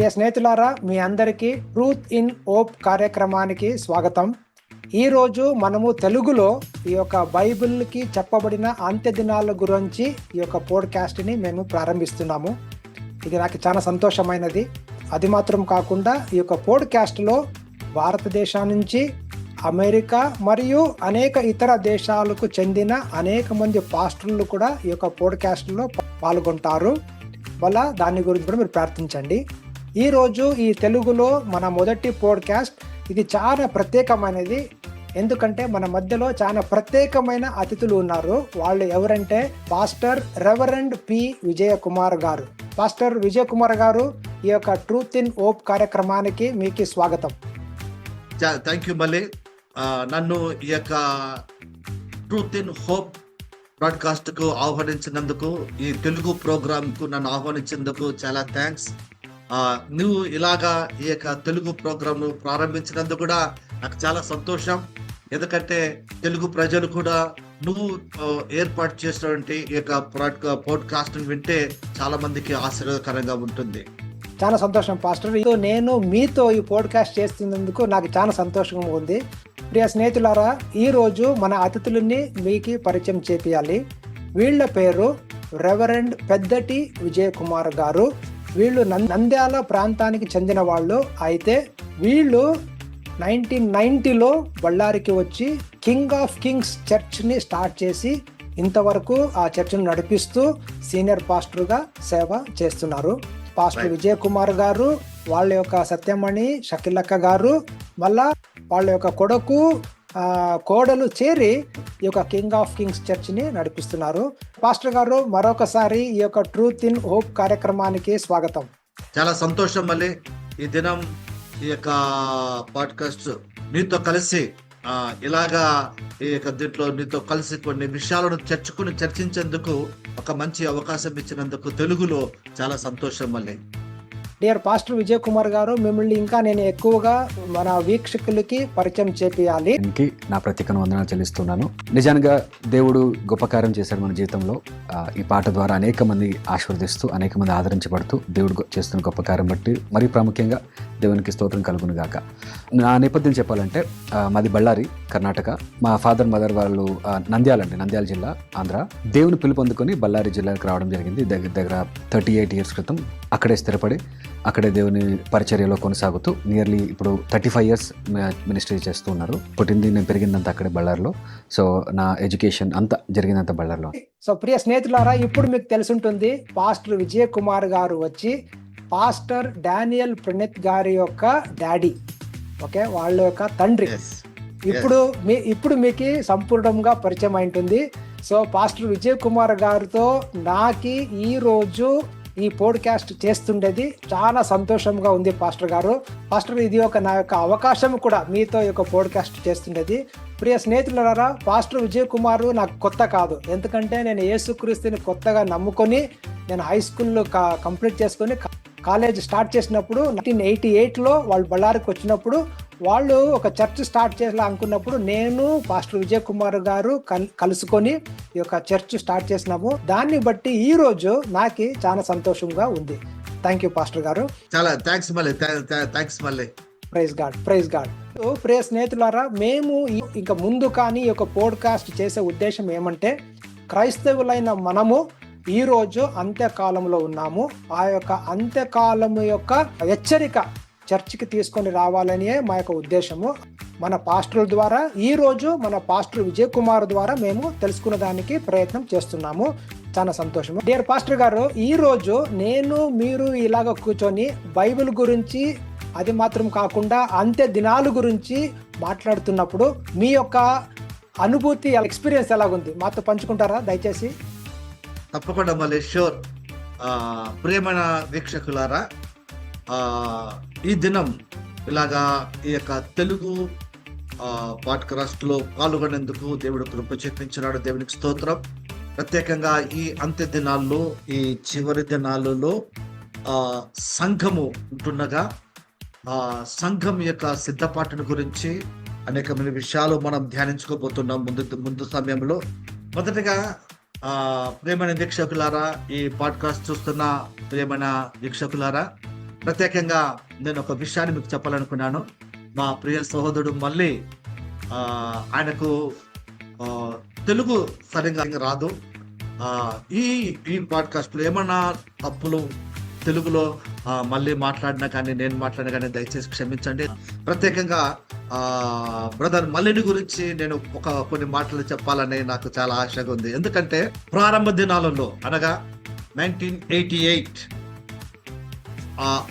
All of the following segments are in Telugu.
ప్రియ స్నేహితులారా, మీ అందరికీ ట్రూత్ ఇన్ హోప్ కార్యక్రమానికి స్వాగతం. ఈరోజు మనము తెలుగులో ఈ యొక్క బైబిల్కి చెప్పబడిన అంత్య దినాల గురించి ఈ యొక్క పోడ్కాస్ట్ని మేము ప్రారంభిస్తున్నాము. ఇది నాకు చాలా సంతోషమైనది. అది మాత్రం కాకుండా ఈ యొక్క పోడ్కాస్ట్లో భారతదేశం నుంచి అమెరికా మరియు అనేక ఇతర దేశాలకు చెందిన అనేక మంది పాస్టర్లు కూడా ఈ యొక్క పోడ్కాస్ట్లో పాల్గొంటారు. వల్ల దాని గురించి కూడా మీరు ప్రార్థించండి. ఈరోజు ఈ తెలుగులో మన మొదటి పోడ్కాస్ట్. ఇది చాలా ప్రత్యేకమైనది, ఎందుకంటే మన మధ్యలో చాలా ప్రత్యేకమైన అతిథులు ఉన్నారు. వాళ్ళు ఎవరంటే పాస్టర్ రెవరెండ్ పి విజయ కుమార్ గారు. పాస్టర్ విజయ కుమార్ గారు, ఈ యొక్క ట్రూత్ ఇన్ హోప్ కార్యక్రమానికి మీకు స్వాగతం. థ్యాంక్ యూ మళ్ళీ నన్ను ఈ యొక్క ట్రూత్ ఇన్ హోప్ బ్రాడ్కాస్ట్ కు ఆహ్వానించినందుకు, ఈ తెలుగు ప్రోగ్రామ్ కు నన్ను ఆహ్వానించినందుకు చాలా థ్యాంక్స్. నువ్వు ఇలాగా ఈ యొక్క తెలుగు ప్రోగ్రామ్ ప్రారంభించినందుకు కూడా నాకు చాలా సంతోషం. ఎందుకంటే తెలుగు ప్రజలు కూడా నువ్వు ఏర్పాటు చేసినటువంటి ఈ యొక్క పోడ్కాస్ట్ వింటే చాలా మందికి ఆశీర్వాదకరంగా ఉంటుంది. చాలా సంతోషం పాస్టర్. నేను మీతో ఈ పోడ్కాస్ట్ చేస్తున్నందుకు నాకు చాలా సంతోషంగా ఉంది. ప్రియ స్నేహితులారా, ఈరోజు మన అతిథులని మీకు పరిచయం చేపియాలి. వీళ్ళ పేరు రెవరెండ్ పెద్దటి విజయ్ కుమార్ గారు. వీళ్ళు నంద్యాల ప్రాంతానికి చెందిన వాళ్ళు. అయితే వీళ్ళు 1990లో బళ్ళారికి వచ్చి కింగ్ ఆఫ్ కింగ్స్ చర్చ్ని స్టార్ట్ చేసి ఇంతవరకు ఆ చర్చ్ను నడిపిస్తూ సీనియర్ పాస్టర్గా సేవ చేస్తున్నారు. పాస్టర్ విజయ్ కుమార్ గారు, వాళ్ళ యొక్క సత్యమణి షకిలక్క గారు, మళ్ళా వాళ్ళ యొక్క కొడుకు కోడలు చేరి ఈ యొక్క కింగ్ ఆఫ్ కింగ్స్ చర్చ్ని నడిపిస్తున్నారు. పాస్టర్ గారు, మరొకసారి ఈ యొక్క ట్రూత్ ఇన్ హోప్ కార్యక్రమానికి స్వాగతం. చాలా సంతోషం. మళ్ళీ ఈ దినం ఈ యొక్క పాడ్కాస్ట్ నీతో కలిసి ఇలాగా ఈ యొక్క దీంట్లో నీతో కలిసి కొన్ని విషయాలను చర్చించేందుకు ఒక మంచి అవకాశం ఇచ్చినందుకు తెలుగులో చాలా సంతోషం. మళ్ళీ డియర్ పాస్టర్ విజయ్ కుమార్ గారు, మిమ్మల్ని ఇంకా నేను ఎక్కువగా మన వీక్షకులకి పరిచయం చేపియాలి. నా ప్రత్యేక వందనాలు చెల్లిస్తున్నాను. నిజంగా దేవుడు గొప్ప కార్యం చేశాడు మన జీవితంలో. ఈ పాట ద్వారా అనేక మంది ఆశీర్వదిస్తూ, అనేక మంది ఆదరించబడుతూ దేవుడు చేస్తున్న గొప్ప కార్యం బట్టి మరీ ప్రాముఖ్యంగా దేవునికి స్తోత్రం కలుగును గాక. నా నేపథ్యం చెప్పాలంటే మాది బళ్ళారి, కర్ణాటక. మా ఫాదర్ మదర్ వాళ్ళు నంద్యాల జిల్లా, ఆంధ్ర. దేవుని పిలుపొందుకొని బళ్ళారి జిల్లాకి రావడం జరిగింది. దగ్గర 38 years క్రితం అక్కడే స్థిరపడి అక్కడే దేవుని పరిచర్యలో కొనసాగుతూ నియర్లీ ఇప్పుడు 35 years మినిస్ట్రీ చేస్తూ ఉన్నారు. పుట్టింది, నేను పెరిగిందంతా అక్కడే బళ్ళారిలో. సో నా ఎడ్యుకేషన్ అంతా జరిగిందంతా బళ్ళారిలో. సో ప్రియ స్నేహితులారా, ఇప్పుడు మీకు తెలుసుంటుంది, పాస్టర్ విజయ్ కుమార్ గారు వచ్చి పాస్టర్ డానియల్ ప్రణీత్ గారి యొక్క డాడీ, ఓకే, వాళ్ళ యొక్క తండ్రి. ఇప్పుడు మీకు సంపూర్ణంగా పరిచయం అయింటుంది. సో పాస్టర్ విజయ్ కుమార్ గారితో నాకు ఈ రోజు ఈ పోడ్కాస్ట్ చేస్తుండేది చాలా సంతోషంగా ఉంది. పాస్టర్ గారు, ఇది నా యొక్క అవకాశం కూడా మీతో ఈ యొక్క పోడ్కాస్ట్ చేస్తుండేది. ప్రియ స్నేహితులారా, పాస్టర్ విజయ్ కుమార్ నాకు కొత్త కాదు. ఎందుకంటే నేను యేసుక్రీస్తుని కొత్తగా నమ్ముకొని నేను హై స్కూల్లో కంప్లీట్ చేసుకొని కాలేజ్ స్టార్ట్ చేసినప్పుడు 1988లో వాళ్ళు బళ్ళారికి వచ్చినప్పుడు వాళ్ళు ఒక చర్చ్ స్టార్ట్ చేయాలి అనుకున్నప్పుడు నేను పాస్టర్ విజయ్ కుమార్ గారు కలుసుకొని ఈ యొక్క చర్చ్ స్టార్ట్ చేసినాము. దాన్ని బట్టి ఈ రోజు నాకు చాలా సంతోషంగా ఉంది. థ్యాంక్ యూ పాస్టర్ గారు. చాలా థ్యాంక్స్ మళ్ళీ. Praise God. ప్రియ స్నేహితులారా, మేము ఇంకా ముందు కానీ ఈ యొక్క పోడ్కాస్ట్ చేసే ఉద్దేశం ఏమంటే, క్రైస్తవులైన మనము ఈ రోజు అంత్యకాలంలో ఉన్నాము. ఆ యొక్క అంత్యకాలము యొక్క హెచ్చరిక చర్చికి తీసుకొని రావాలని మా యొక్క ఉద్దేశము. మన పాస్టర్ల ద్వారా ఈ రోజు మన పాస్టర్ విజయ్ కుమార్ ద్వారా మేము తెలుసుకునే దానికి ప్రయత్నం చేస్తున్నాము. చాలా సంతోషము. డియర్ పాస్టర్ గారు, ఈ రోజు మీరు ఇలాగ కూర్చొని బైబిల్ గురించి, అది మాత్రం కాకుండా అంత్య దినాల గురించి మాట్లాడుతున్నప్పుడు మీ యొక్క అనుభూతి, ఎక్స్పీరియన్స్ ఎలాగుంది మాతో పంచుకుంటారా దయచేసి? తప్పకుండా మళ్ళీ, షూర్. ప్రియమైన వీక్షకులారా, ఈ దినం ఇలాగా ఈ యొక్క తెలుగు పాడ్కాస్ట్ లో పాల్గొనేందుకు దేవుడు కృప చూపించినాడు. దేవునికి స్తోత్రం. ప్రత్యేకంగా ఈ అంత్య దినాల్లో, ఈ చివరి దినాలలో సంఘము ఉంటుండగా సంఘం యొక్క సిద్ధపాటును గురించి అనేకమైన విషయాలు మనం ధ్యానించుకోబోతున్నాం ముందు సమయంలో. మొదటగా ప్రియమైన వీక్షకులారా, ఈ పాడ్కాస్ట్ చూస్తున్న ప్రియమైన వీక్షకులారా, ప్రత్యేకంగా నేను ఒక విషయాన్ని మీకు చెప్పాలనుకున్నాను. మా ప్రియ సహోదరుడు మళ్ళీ ఆయనకు ఆ, తెలుగు సరిగా రాదు. ఆ, ఈ ఈ పాడ్కాస్ట్లో ఏమన్నా తప్పులు తెలుగులో మళ్ళీ మాట్లాడినా కానీ, నేను మాట్లాడినా కానీ దయచేసి క్షమించండి. ప్రత్యేకంగా బ్రదర్ మల్లిని గురించి నేను కొన్ని మాటలు చెప్పాలని నాకు చాలా ఆశగా ఉంది. ఎందుకంటే ప్రారంభ దినాలలో అనగా 1988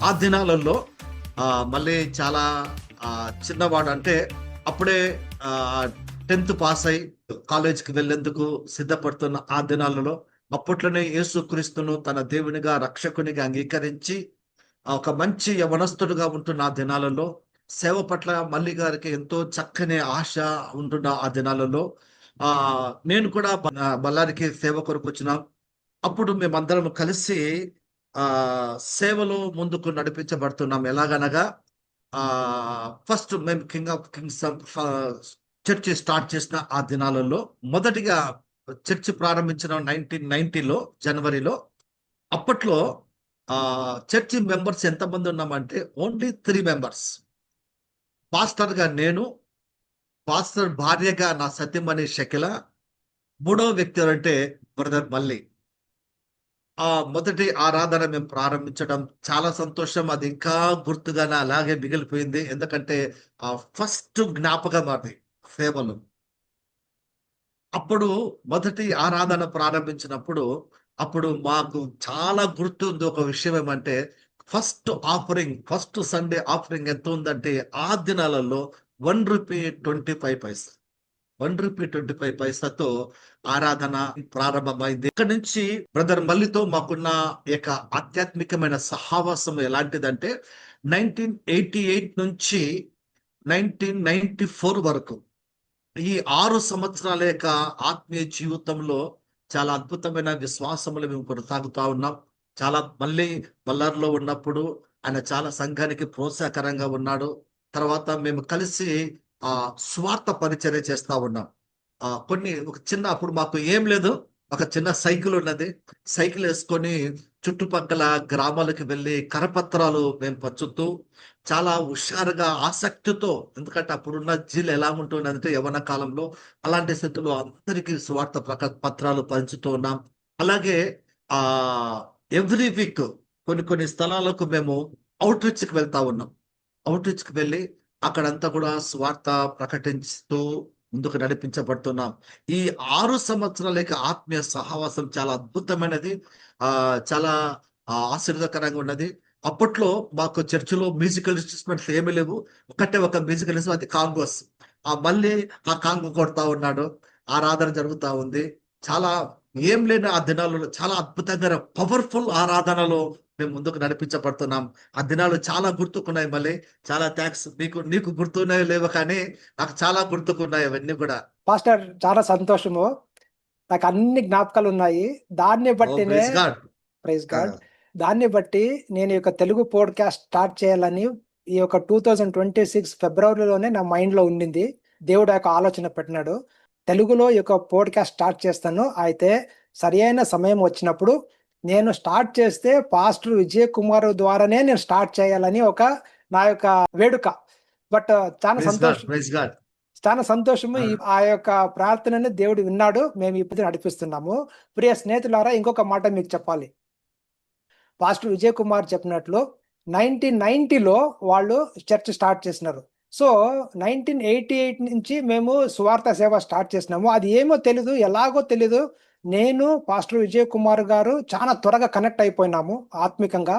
ఆ దినాలలో మళ్ళీ చాలా చిన్నవాడు, అంటే అప్పుడే 10th పాస్ అయి కాలేజీకి వెళ్ళేందుకు సిద్ధపడుతున్న ఆ దినాలలో అప్పట్లోనే యేసుక్రీస్తును తన దేవునిగా రక్షకునిగా అంగీకరించి ఒక మంచి యవనస్తుడుగా ఉంటున్న ఆ దినాలలో సేవ పట్ల మల్లి గారికి ఎంతో చక్కని ఆశ ఉంటున్న ఆ దినాలలో నేను కూడా బళ్ళారికి సేవ కొరకు వచ్చిన అప్పుడు మేమందరం కలిసి సేవలో ముందుకు నడిపించబడుతున్నాం. ఎలాగనగా ఫస్ట్ మేము king of Kings church start చేసిన ఆ దినాలలో మొదటిగా చర్చి ప్రారంభించిన 1990లో జనవరిలో. అప్పట్లో చర్చి మెంబర్స్ ఎంతమంది ఉన్నామంటే ఓన్లీ 3 మెంబర్స్. పాస్టర్ గా నేను, పాస్టర్ భార్యగా నా సత్యమణి షకిల, మూడవ వ్యక్తి ఎవరంటే బ్రదర్ మల్లి. మొదటి ఆరాధన మేము ప్రారంభించడం చాలా సంతోషం. అది ఇంకా గుర్తుగానే అలాగే మిగిలిపోయింది. ఎందుకంటే ఫస్ట్ జ్ఞాపకం అది సేవలు. అప్పుడు మొదటి ఆరాధన ప్రారంభించినప్పుడు అప్పుడు మాకు చాలా గుర్తుంది ఒక విషయం ఏమంటే, ఫస్ట్ సండే ఆఫరింగ్ ఎంత ఉందంటే ఆ దినాలలో ₹1.25. ₹1.25తో ఆరాధన ప్రారంభమైంది. ఇక్కడ నుంచి బ్రదర్ మల్లితో మాకున్న యొక్క ఆధ్యాత్మికమైన సహవాసం ఎలాంటిదంటే 1988 నుంచి 1994 వరకు ఈ 6 సంవత్సరాల యొక్క ఆత్మీయ జీవితంలో చాలా అద్భుతమైన విశ్వాసములు మేము కొనసాగుతా ఉన్నాం. చాలా మళ్ళీ బళ్ళారిలో ఉన్నప్పుడు ఆయన చాలా సంఘానికి ప్రోత్సాహకరంగా ఉన్నాడు. తర్వాత మేము కలిసి స్వార్థ పరిచర్య చేస్తా ఉన్నాం. అప్పుడు మాకు ఏం లేదు, ఒక చిన్న సైకిల్ ఉన్నది. సైకిల్ వేసుకొని చుట్టుపక్కల గ్రామాలకు వెళ్ళి కరపత్రాలు మేము పంచుతూ చాలా హుషారుగా ఆసక్తితో, ఎందుకంటే అప్పుడున్న జిల్లా ఎలా ఉంటుందంటే యవన కాలంలో అలాంటి స్థితిలో అందరికీ స్వార్థ పత్రాలు పంచుతూ ఉన్నాం. అలాగే ఎవ్రీ వీక్ కొన్ని స్థలాలకు మేము అవుట్ రీచ్కి వెళ్తా ఉన్నాం. అవుట్ రీచ్కి వెళ్ళి అక్కడంతా కూడా స్వార్థ ప్రకటిస్తూ ముందుకు నడిపించబడుతున్నాం. ఈ 6 సంవత్సరాల ఆత్మీయ సహవాసం చాలా అద్భుతమైనది. చాలా ఆశీర్వదకరంగా ఉన్నది. అప్పట్లో మాకు చర్చిలో మ్యూజికల్ ఇన్స్ట్రుమెంట్స్ ఏమీ లేవు. ఒక మ్యూజికల్ ఇన్స్ట్రుమెంట్, అది కాంగోస్. మళ్ళీ ఆ కాంగో కొడతా ఉన్నాడు. ఆరాధన జరుగుతా ఉంది. చాలా ఏం లేని ఆ దినాలలో చాలా అద్భుతంగా పవర్ఫుల్ ఆరాధనలో మేము ముందుకు నడిపించబడుతున్నాం. ఆ దినాలు చాలా గుర్తుకున్నాయి. మళ్ళీ చాలా థ్యాంక్స్. నీకు గుర్తున్నాయో లేవో కానీ నాకు చాలా గుర్తుకున్నాయి అవన్నీ కూడా. పాస్టర్ చాలా సంతోషము. నాకు అన్ని జ్ఞాపకాలు ఉన్నాయి. దాన్ని బట్టినే ప్రైజ్ గాడ్. దాన్ని బట్టి నేను ఈ తెలుగు పోడ్కాస్ట్ స్టార్ట్ చేయాలని ఈ 2026 ఫిబ్రవరిలోనే నా మైండ్ లో ఉండింది. దేవుడు యొక్క ఆలోచన పెట్టినాడు. తెలుగులో ఈ పోడ్కాస్ట్ స్టార్ట్ చేస్తాను. అయితే సరైన సమయం వచ్చినప్పుడు నేను స్టార్ట్ చేస్తే పాస్టర్ విజయ్ కుమార్ ద్వారానే నేను స్టార్ట్ చేయాలని నా యొక్క వేడుక. బట్ చాలా సంతోషము. ఆ యొక్క ప్రార్థనని దేవుడు విన్నాడు. మేము ఇప్పుడు నడిపిస్తున్నాము. ప్రియ స్నేహితులారా, ఇంకొక మాట మీకు చెప్పాలి. పాస్టర్ విజయ్ కుమార్ చెప్పినట్లు 1990లో వాళ్ళు చర్చ్ స్టార్ట్ చేసినారు. సో 1988 నుంచి మేము సువార్త సేవ స్టార్ట్ చేసినాము. అది ఏమో తెలీదు, ఎలాగో తెలీదు. నేను పాస్టర్ విజయ్ కుమార్ గారు చాలా త్వరగా కనెక్ట్ అయిపోయినాము. ఆత్మికంగా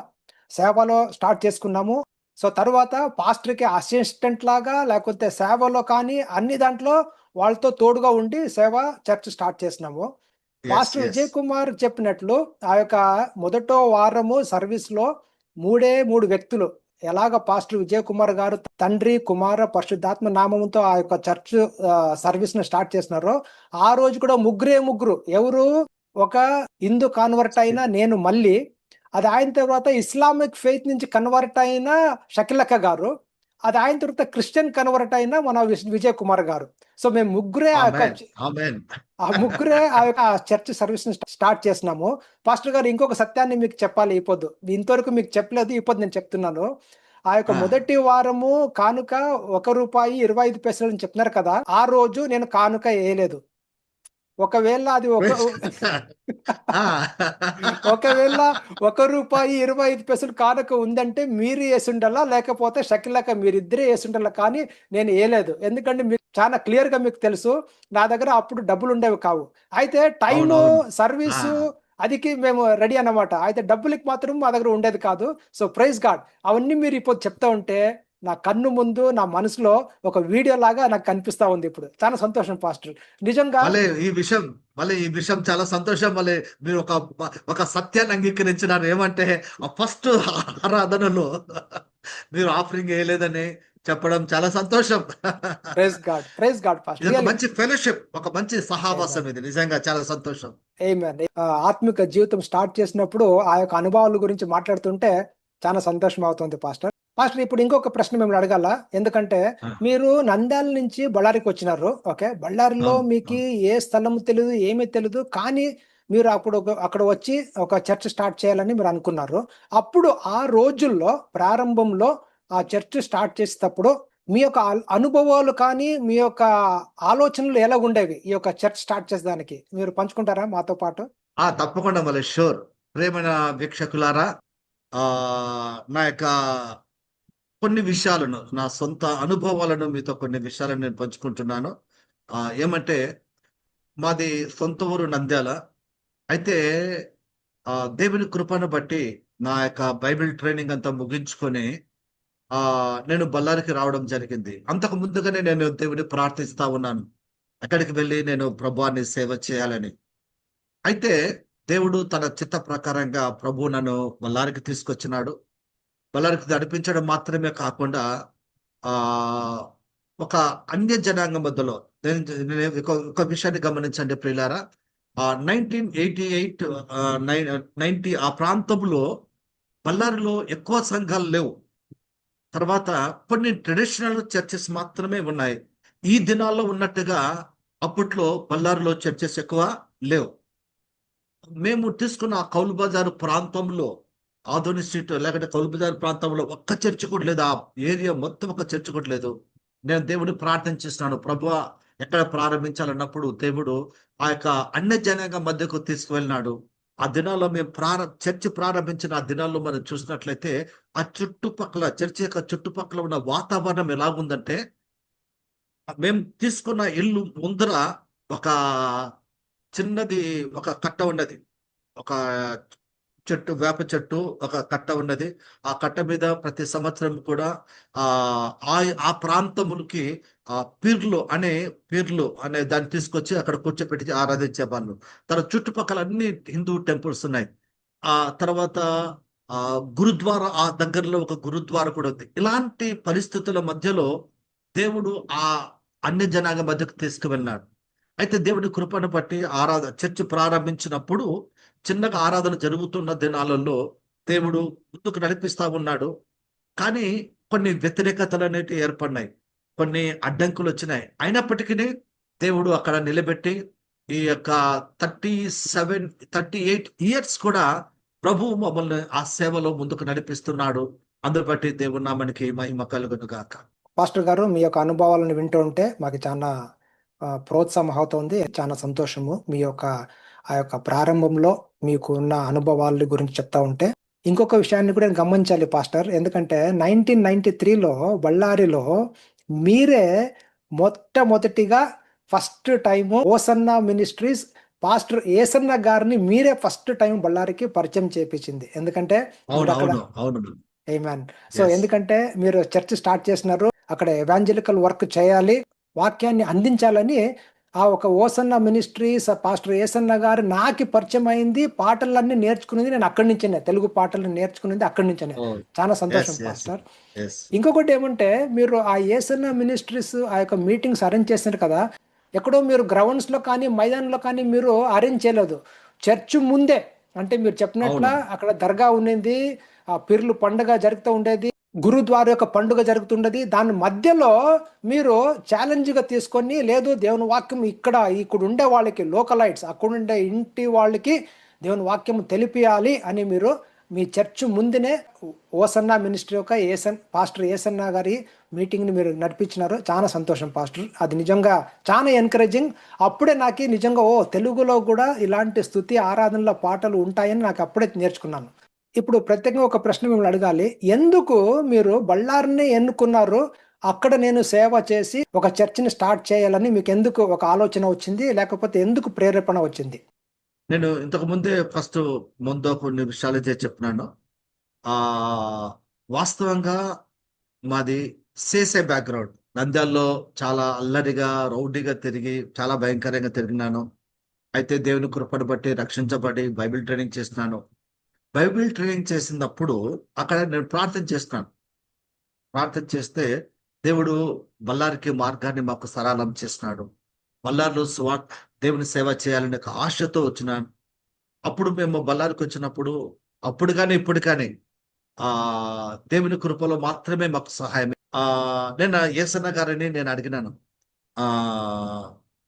సేవలో స్టార్ట్ చేసుకున్నాము. సో తర్వాత పాస్టర్కి అసిస్టెంట్ లాగా, లేకపోతే సేవలో కానీ అన్ని దాంట్లో వాళ్ళతో తోడుగా ఉండి చర్చ్ స్టార్ట్ చేసినాము. పాస్టర్ విజయ్ కుమార్ చెప్పినట్లు ఆ యొక్క మొదటో వారము సర్వీస్ లో 3 వ్యక్తులు ఎలాగ పాస్టర్ విజయ్ కుమార్ గారు తండ్రి, కుమార, పరిశుద్ధాత్మ నామముతో ఆ యొక్క చర్చ్ సర్వీస్ ను స్టార్ట్ చేసినారో, ఆ రోజు కూడా ముగ్గురు ఎవరు, ఒక హిందూ కన్వర్ట్ అయిన నేను మళ్ళీ, అది ఆయన తర్వాత ఇస్లామిక్ ఫెయిత్ నుంచి కన్వర్ట్ అయిన షకిలక్క గారు, అది ఆయన తర్వాత క్రిస్టియన్ కన్వర్ట్ అయిన మన విజయ్ కుమార్ గారు. సో మేము ముగ్గురే ఆ ముగ్గురే ఆ యొక్క చర్చ్ సర్వీస్ స్టార్ట్ చేసినాము. పాస్టర్ గారు ఇంకొక సత్యాన్ని మీకు చెప్పాలి ఈ పొద్దు. ఇంతవరకు మీకు చెప్పలేదు. ఈ పొద్దు నేను చెప్తున్నాను. ఆ యొక్క ఆ. మొదటి వారము కానుక ₹1.25 అని చెప్తున్నారు కదా! ఆ రోజు నేను కానుక ఎయలేదు. ఒకవేళ అది ఒక ఆ. ఒకవేళ ₹1.25 కానుక ఉందంటే మీరు యేసుండాలా, లేకపోతే షకీలక్క మీరిద్దరే యేసుండాలా, కానీ నేను ఎయలేదు. ఎందుకంటే మీకు చాలా క్లియర్‌గా మీకు తెలుసు. నా దగ్గర అప్పుడు డబ్బులుండేవి కావు. అయితే టైము, అవునవును. ఆ. సర్వీసు అదికి మేము రెడీ అన్నమాట. అయితే డబ్బులకి మాత్రం మా దగ్గర ఉండేది కాదు. So, praise God. అవన్నీ మీరు ఇప్పుడు చెప్తా ఉంటే నా కన్ను ముందు, నా మనసులో ఒక వీడియోలాగా నాకు కనిపిస్తా ఉంది ఇప్పుడు. చాలా సంతోషం పాస్టర్. నిజంగా మళ్ళీ ఈ విషయం చాలా సంతోషం. మళ్ళీ మీరు ఒక సత్యాన్ని అంగీకరించినారు. ఏమంటే ఆ ఫస్ట్ ఆరాధనలో మీరు ఆఫరింగ్ వేయలేదని చెప్పడం చాలా సంతోషం. ప్రైజ్ గాడ్ ఇది పాస్టర్. ఒక రియల్లీ మంచి ఫెలోషిప్, ఒక మంచి సహవాసం. ఆమేన్. ఇది నిజంగా చాలా సంతోషం. ఆమేన్. ఆత్మిక జీవితం స్టార్ట్ చేసినప్పుడు ఆ యొక్క అనుభవాల గురించి మాట్లాడుతుంటే చాలా సంతోషం అవుతుంది పాస్టర్. పాస్టర్ ఇప్పుడు ఇంకొక ప్రశ్న మిమ్మల్ని అడగాల. ఎందుకంటే ఆ, మీరు నంద్యాల నుంచి బళ్ళారికి వచ్చినారు. ఓకే. బళ్ళారిలో అవును, మీకి అవును. ఏ స్థలం తెలీదు, ఏమీ తెలీదు. కానీ మీరు అప్పుడు అక్కడ వచ్చి ఒక చర్చ్ స్టార్ట్ చేయాలని మీరు అనుకున్నారు. అప్పుడు ఆ రోజుల్లో ప్రారంభంలో ఆ చర్చ్ స్టార్ట్ చేసేటప్పుడు మీ యొక్క అనుభవాలు కానీ, మీ యొక్క ఆలోచనలు ఎలాగుండేవి? ఈ యొక్క చర్చ్ స్టార్ట్ చేసేదానికి మీరు పంచుకుంటారా మాతో పాటు? తప్పకుండా మళ్ళీ షూర్. ప్రేమైన వీక్షకులారా, ఆ నా యొక్క కొన్ని విషయాలను, నా సొంత అనుభవాలను మీతో కొన్ని విషయాలను నేను పంచుకుంటున్నాను. ఏమంటే మాది సొంత ఊరు నంద్యాల. అయితే దేవుని కృపను బట్టి నా యొక్క బైబిల్ ట్రైనింగ్ అంతా ముగించుకొని నేను బళ్ళారికి రావడం జరిగింది. అంతకు ముందుగానే నేను దేవుని ప్రార్థిస్తా ఉన్నాను. అక్కడికి వెళ్లి నేను ప్రభువాన్ని సేవ చేయాలని. అయితే దేవుడు తన చిత్త ప్రకారంగా ప్రభువు నన్ను బళ్ళారికి తీసుకొచ్చినాడు. బళ్ళారికి నడిపించడం మాత్రమే కాకుండా ఆహ్, ఒక అన్య జనాంగ మధ్యలో నేను ఒక విషయాన్ని గమనించండి ప్రియులారా. 1988 90 ఆ ప్రాంతంలో బళ్ళారిలో ఎక్కువ సంఘాలు లేవు. తర్వాత కొన్ని ట్రెడిషనల్ చర్చెస్ మాత్రమే ఉన్నాయి. ఈ దినాల్లో ఉన్నట్టుగా అప్పట్లో బళ్ళారిలో చర్చెస్ ఎక్కువ లేవు. మేము తీసుకున్న ఆ కౌలు బజారు ప్రాంతంలో, ఆదోని స్ట్రీట్ లేకపోతే కౌలు బజారు ప్రాంతంలో ఒక్క చర్చ్ కూడా లేదు. ఆ ఏరియా మొత్తం ఒక చర్చ్ కూడా లేదు. నేను దేవుడిని ప్రార్థన చేస్తున్నాను. ప్రభువా, ఎక్కడ ప్రారంభించాలన్నప్పుడు దేవుడు ఆ యొక్క అన్య జనాంగ మధ్యకు తీసుకువెళ్ళినాడు. ఆ దినాల్లో మేము చర్చ్ ప్రారంభించిన ఆ దినాల్లో మనం చూసినట్లయితే ఆ చుట్టుపక్కల చర్చ్ యొక్క చుట్టుపక్కల ఉన్న వాతావరణం ఎలాగుందంటే, మేము తీసుకున్న ఇల్లు ముందర ఒక చిన్నది ఒక కట్ట ఉన్నది. ఒక చెట్టు, వేప చెట్టు ఒక కట్ట ఉన్నది. ఆ కట్ట మీద ప్రతి సంవత్సరం కూడా ఆ ప్రాంతములకి పీర్లు అనే దాన్ని తీసుకొచ్చి అక్కడ కూర్చోపెట్టి ఆరాధించేవాళ్ళు. చుట్టుపక్కల అన్ని హిందూ టెంపుల్స్ ఉన్నాయి. ఆ తర్వాత గురుద్వారా, ఆ దగ్గరలో ఒక గురుద్వారా కూడా ఉంది. ఇలాంటి పరిస్థితుల మధ్యలో దేవుడు ఆ అన్య జనాంగ మధ్యకు తీసుకువెళ్ళాడు. అయితే దేవుడి కృపను బట్టి చర్చ్ ప్రారంభించినప్పుడు చిన్నగా ఆరాధన జరుగుతున్న దినాలలో దేవుడు ముందుకు నడిపిస్తా ఉన్నాడు. కానీ కొన్ని వ్యతిరేకతలు అనేటివి ఏర్పడినాయి. కొన్ని అడ్డంకులు వచ్చినాయి. అయినప్పటికీ దేవుడు అక్కడ నిలబెట్టి ఈ యొక్క 38 ఇయర్స్ కూడా ప్రభువు మమ్మల్ని ఆ సేవలో ముందుకు నడిపిస్తున్నాడు. అందును బట్టి దేవుని నామానికి మహిమ కలుగును గాక. పాస్టర్ గారు మీ యొక్క అనుభవాలను వింటూ ఉంటే మాకు చాలా ప్రోత్సాహం అవుతుంది. చాలా సంతోషము. మీ యొక్క ఆ యొక్క ప్రారంభంలో మీకు ఉన్న అనుభవాల గురించి చెప్తా ఉంటే. ఇంకొక విషయాన్ని కూడా నేను గమనించాలి పాస్టర్. ఎందుకంటే 1993లో బళ్ళారిలో మీరే మొట్టమొదటిగా first time Osanna ministries pastor Yesanna గారిని మీరే ఫస్ట్ టైం బళ్ళారికి పరిచయం చేపించింది. ఎందుకంటే మీరు అక్కడ అవును. ఆమేన్. So, yes. ఎందుకంటే మీరు చర్చ్ స్టార్ట్ చేసినారు. అక్కడ ఎవాంజలికల్ వర్క్ చేయాలి. వాక్యాన్ని అందించాలని ఆ ఒక ఓసన్న మినిస్ట్రీస్ పాస్టర్ యేసన్న గారు నాకి పరిచయం అయింది. పాటలన్నీ నేర్చుకున్నది నేను అక్కడి నుంచేనే. తెలుగు పాటలు నేర్చుకున్నది అక్కడి నుంచేనే. ఓహ్! చాలా యెస్. సంతోషం యెస్. పాస్టర్. యెస్. ఇంకొకటి ఏమంటే మీరు ఆ యేసన్న మినిస్ట్రీస్ ఆ యొక్క మీటింగ్స్ అరేంజ్ చేసినారు కదా! ఎక్కడో మీరు గ్రౌండ్స్‌లో కానీ, మైదానంలో కానీ మీరు అరేంజ్ చేయలేదు. చర్చ్ ముందే అంటే మీరు చెప్పినట్ల అవును. అక్కడ దర్గా ఉండింది. ఆ పీర్లు పండగ జరుగుతూ ఉండేది. గురుద్వార యొక్క పండుగ జరుగుతుండది. దాని మధ్యలో మీరు ఛాలెంజ్గా తీసుకొని, లేదు దేవుని వాక్యం ఇక్కడ ఉండే వాళ్ళకి, లోకలైట్స్ అక్కడ ఉండే ఇంటి వాళ్ళకి దేవుని వాక్యం తెలిపియాలి అని మీరు మీ చర్చ్ ముందునే ఓసన్న మినిస్ట్రీ యొక్క పాస్టర్ ఏసన్న గారి మీటింగ్ని మీరు నడిపించినారు. చాలా సంతోషం పాస్టర్, అది నిజంగా చాలా ఎంకరేజింగ్. అప్పుడే నాకు నిజంగా తెలుగులో కూడా ఇలాంటి స్తుతి ఆరాధనల పాటలు ఉంటాయని నాకు అప్పుడే నేర్చుకున్నాను. ఇప్పుడు ప్రత్యేకంగా ఒక ప్రశ్న మిమ్మల్ని అడగాలి. ఎందుకు మీరు బళ్ళారిని ఎన్నుకున్నారు? అక్కడ నేను సేవ చేసి ఒక చర్చిని స్టార్ట్ చేయాలని మీకు ఎందుకు ఒక ఆలోచన వచ్చింది, లేకపోతే ఎందుకు ప్రేరేపణ వచ్చింది? నేను ఇంతకు ముందే ముందు కొన్ని విషయాలు అయితే చెప్పినాను. ఆ వాస్తవంగా మాది సేసే బ్యాక్గ్రౌండ్. నంద్యాలలో చాలా అల్లరిగా, రౌడీగా తిరిగి, చాలా భయంకరంగా తిరిగినాను. అయితే దేవుని కృపను బట్టి రక్షించబడి బైబిల్ ట్రైనింగ్ చేసినాను. బైబిల్ ట్రైనింగ్ చేసినప్పుడు అక్కడ నేను ప్రార్థన చేస్తున్నాను. ప్రార్థన చేస్తే దేవుడు బళ్ళారికి మార్గాన్ని మాకు సరళం చేసినాడు. బళ్ళారిలో దేవుని సేవ చేయాలనే ఒక ఆశతో వచ్చినాను. అప్పుడు మేము బళ్ళారికి వచ్చినప్పుడు, అప్పుడు కానీ ఇప్పుడు కానీ దేవుని కృపలో మాత్రమే మాకు సహాయం. నేను ఏసన్న గారిని నేను అడిగినాను,